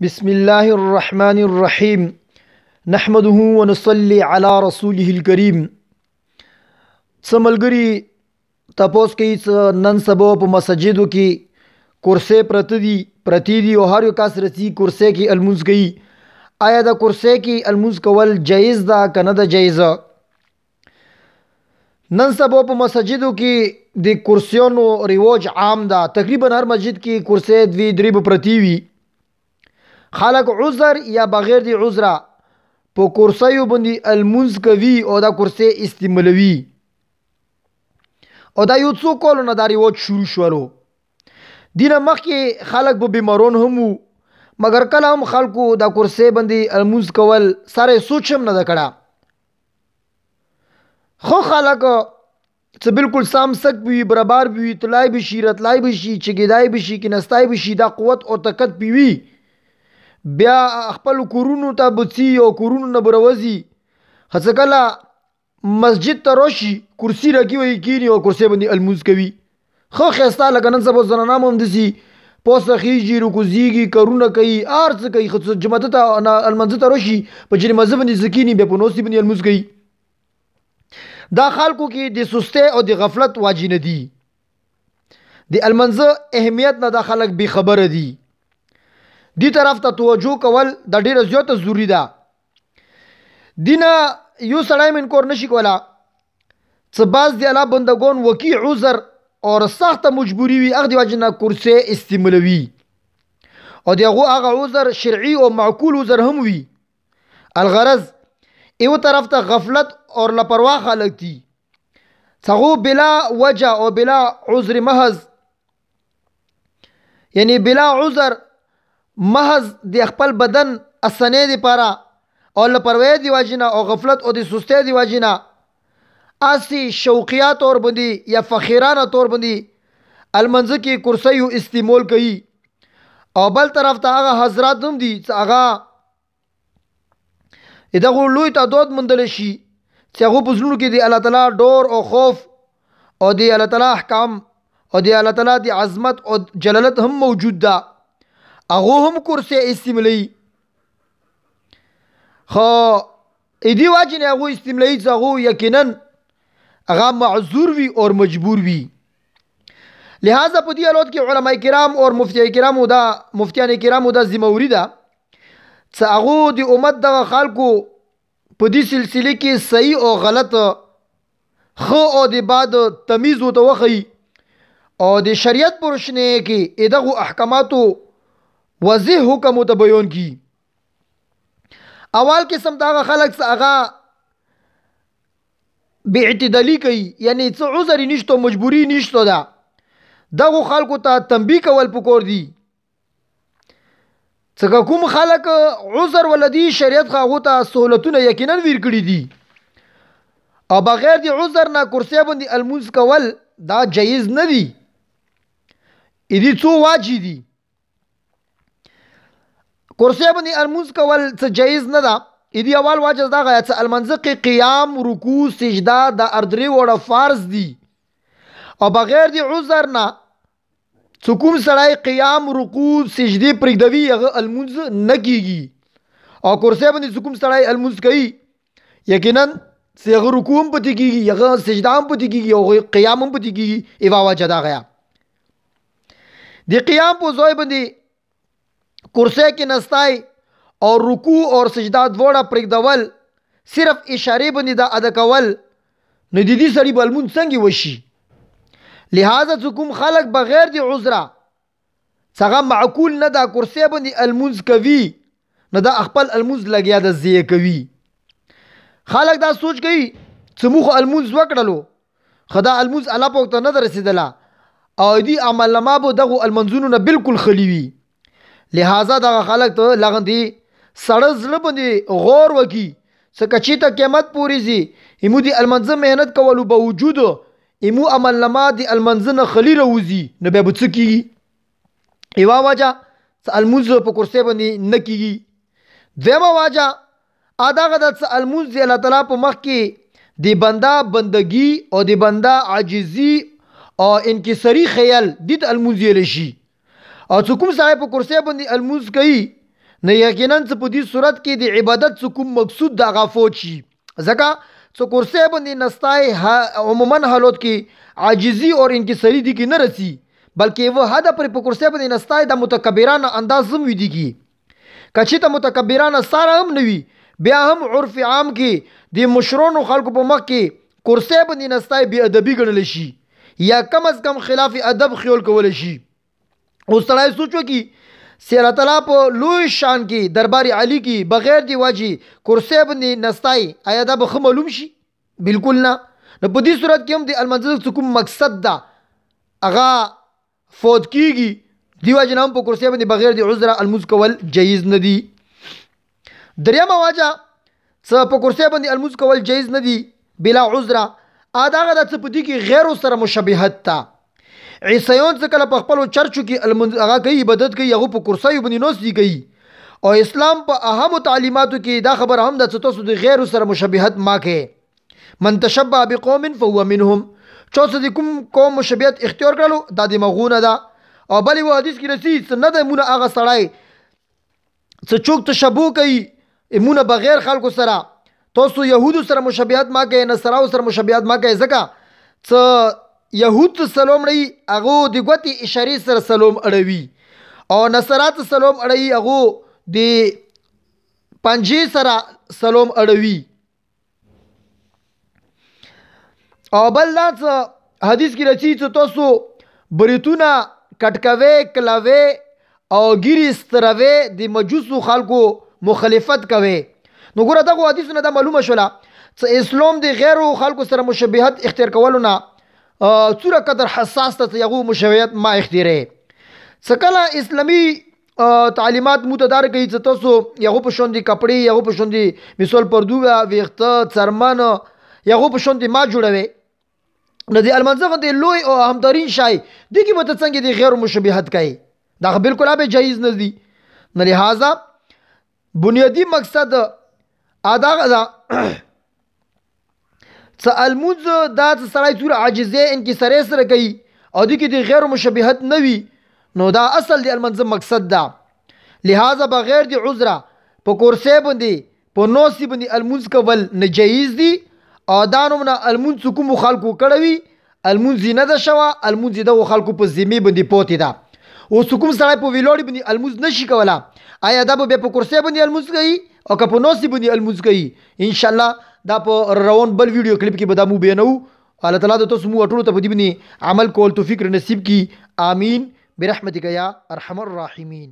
بسم الله الرحمن الرحيم نحمده ونصلي على رسوله الكريم. سملګری تاسو کې نن سبا په مسجدو کې کرسی پرتی دي او هر یو کس رسی کرسی کې الموز کوي. آیا د کرسی کې الموز کول جایز ده که نه ده جایزه؟ نن سبا په مسجدو کې د کرسیانو رواج عام ده. تقریبا هر مسجد کې کرسی دوی درې پرتی وي. خلق عذر یا بغیر دی عذره په کرسیو باندې الموز کوي او دا کرسی استعمالوي او دا یو څو کلونه دا رواج شروع شولو. دینه مخکې خلق په بیمارون هم وو، مګر کله هم خلکو دا کرسی باندې الموز کول سره سوچ هم نه ده کړه. خو خلق څه بالکل سامسک وي، برابر وي، تلای بشي، رتلای بشي، چګیدای بشي، کینستای بشي، دا قوت او طاقت پیوي. بیا خپل کورونو ته بچي او کورونو نه بروزي. هڅه کله مسجد ته راشي کرسی راکی وي کینی او کرسی باندې الموز کوي. خو خسته لکه نن سبا زنانه هم دسي پوسه خيږي، رکوزيږي، کارونه کوي، ارڅ کوي. خو جمعه ته المنځ ته راشي په جری مذهب باندې زکینی به په نوسي باندې الموز کوي. دا خلکو کې د سسته او د غفلت واجی نه دي. د المنځ اهمیت نه دا خلک بي خبره دي. دی طرف ته توجه کول د ډیره زیاته ضروری ده. دینه یو سړی منکور نشي کولا څه باز دی الله بندگان وکی عذر اور سخت مجبوری وي هغه دی وجنه کرسی استعمالوي او هغه عذر شرعي او معقول عذر هم وي. الغرض ایو طرف ته غفلت اور لاپرواه خلک دي څغو بلا وجه او بلا عذر محض، یعنی بلا عذر محض د خپل بدن اسنه دی پاره او لپروي دی واجنه او غفلت او د سسته دی واجنه اسی شوقیات اور باندې یا فخیرانه طور باندې المنځ کې کرسیو استعمال کوي. او بل طرف ته هغه حضرات هم دي چې هغه دغه لوی تعداد مندل شي چې هغه په زړونو کې دی الله تعالی ډور او خوف او دی الله تعالی احکام او دی الله تعالی دی عظمت او جلالت هم موجود ده. هغه هم کرسی استعمالي. خو ایدی واجنه هغه استعمالي هغه یقینا هغه معذور وي او مجبور وي. لہذا په دې حالت کې علماء کرام او مفتیان کرام دا ذمہوری ده چې هغه د امت د خلکو په دې سلسله کې صحیح او غلط خو او د بعد تمیز او توخی او د شریعت پرشنه کې دغه احکاماتو واضح حکم ته بیان کی. اول قسم دا خلک هغه بی اعتدالی کوي، یعنی څه عذر نشته، مجبوری نشته. دغه خلکو ته تنبیه کول پکور دي. څنګه کوم خلک عذر ولدي شریعت خو ته سہولتونه یقینا ویر کړی دي او بغیر د عذر نه کرسی باندې الموز کول دا جایز نه دي. دې څو واجب دي. کرسی باندې الموز کول څه جایز نه ده. دې اول واجب دا غیا چې المنځ کې قیام، رکوع، سجده د اردري وړه فرض دي او بغیر د عذر نه څوک سړی قیام، رکوع، سجدي پرېږدوي هغه الموز نه کیږي. او کرسی باندې څوک سړی الموز کوي یقینا هغه رکوع هم پاتې کیږي، هغه سجده هم پاتې کیږي او قیام هم پاتې کیږي. ایوا واجب دا غیا د قیام په ځای باندې کرسی کې نستای او رکوع اور سجده دواړه پرېږدول صرف اشاره باندې دا ادا کول نه دي. دې سړي به الموز څنګه وشي؟ لہذا کوم خلک بغیر د عذره څنګه معقول نه دا کرسی باندې الموز کوي نه دا خپل الموز لګیا د ضایع کوي. خلک دا سوچ کوي چې موږ الموز وکړلو خدا الموز الله پاک ته نه رسیدله او دې عمل ما به دغه المنځونو نه بالکل خلی وي. لہذا دا خلق ته لغندي سړی زړه باندې غور وکي څه کچې ته قیامت پورې زی ایمو دی المنځ مهنت کولو باوجود ایمو عمل نما دی المنځ نه خلی روزي نه به څه کیږي. ایوا واجه څه الموز په کرسی باندې نه کیږي. دیمه واجه ادا غدا څه الموز دی الله تعالی په مخ کې دی بندا بندگی او دی بندا عاجزی او انکساری خیال دی الموز یې لشي. او څوک سړی په کرسی باندې الموز کوي نه یقینا څه په دې صورت کې د عبادت څه کوم مقصود د هغه فوت شي. ځکه څه کرسی باندې نستای عموما حالات کې عاجزی اور انکساری دی کې نه رسی، بلکې وہ حد پر په کرسی باندې نستای د متکبرانه انداز هم وي دی کې. کچې ته متکبرانه ساره هم نه وي، بیا هم عرف عام کې د مشرونو خلکو په مخ کې کرسی باندې نستای بی ادبی ګڼل شي یا کم از کم خلاف ادب خیال کول شي. اوس سړی سوچ وکړي چې الله تعالی په لوی شان کې دربار علی کې بغیر دی واجی کرسی باندې نستای آیا دا به معلوم شي؟ بالکل نه. نو په دې صورت کې هم د المنزل کوم مقصد دا هغه فوت کیږي، دی واجی هم په کرسی باندې بغیر دی عذر المز کول جایز نه دی. دریمه واجه څه په کرسی باندې المز کول جایز نه دی بلا عذر اداغه د څه په دې کې غیر سره مشابهت تا. عیسایون څه کله په خپل چرچو کې هغه کوي عبادت کوي، هغه په کرسیو باندې نوستی کوي، او اسلام په اهم تعلیماتو کې دا خبر هم د تاسو د غیر سره مشابهت ما کې. من تشبه بقوم فهو منهم، چې د کوم قوم مشابهت اختیار کړلو دا د مغونه ده. او بل یو حدیث کې رسید نه د مونږ هغه سړی څه چوک تشبوه کوي مونږ بغیر خلکو سره، تاسو يهودو سره مشابهت ما کوي، نصراو سره مشابهت ما کوي. ځکه څه یهود سلام اړوي هغه د ګوتې اشارې سره سلام اړوي، او نصرات سلام اړوي هغه د پنجې سره سلام اړوي. او بل دا حدیث کې راځي چې تاسو بریتونه کټکوي کلاوي او ګیری ستروي د مجوسو خلکو مخالفت کوي. نو ګوره دغه حدیثونه دا معلومه شوله چې اسلام د غیرو خلکو سره مشابهت اختیار کولو نه څوره قدر حساس ته یغو مشابهت ما اختیاره. څکله اسلامی تعلیمات متدار کوي چې تاسو یغو په شوندې کپڑے، یغو په شوندې مثال پردوغه ویخته څرمن یغو په شوندې ما جوړوي. نو د المنځغه د لوی او همدارین شای دغه مت څنګه د غیر مشابهت کوي، دا بالکل به جایز نه دي. نه لہذا بنیادی مقصد ادا غدا څه الموز دا سړی تور عاجزه انکساری سره کوي او د کې د غیر مشابهت نه وي، نو دا اصل د المنظم مقصد ده. لہذا بغیر د عذر په کرسی باندې په نوسی باندې الموز کول ناجایز دي. او دا نومونه الموز کوم خلکو کړوي الموز نه ده شوه، الموز د خلکو په ذمه باندې پوتې ده. او کوم سړی په ویلوړي باندې الموز نشي کولا، آیا دا به په کرسی باندې الموز کوي او که په نوسی باندې الموز کوي؟ ان شاء الله دا په روان بل ویډیو کلیپ کې به دا مو بیانو. الله تعالی د تاسو مو ټولو ته په دې باندې عمل کول توفیق نصیب کی. آمین برحمتک یا ارحم الراحمین.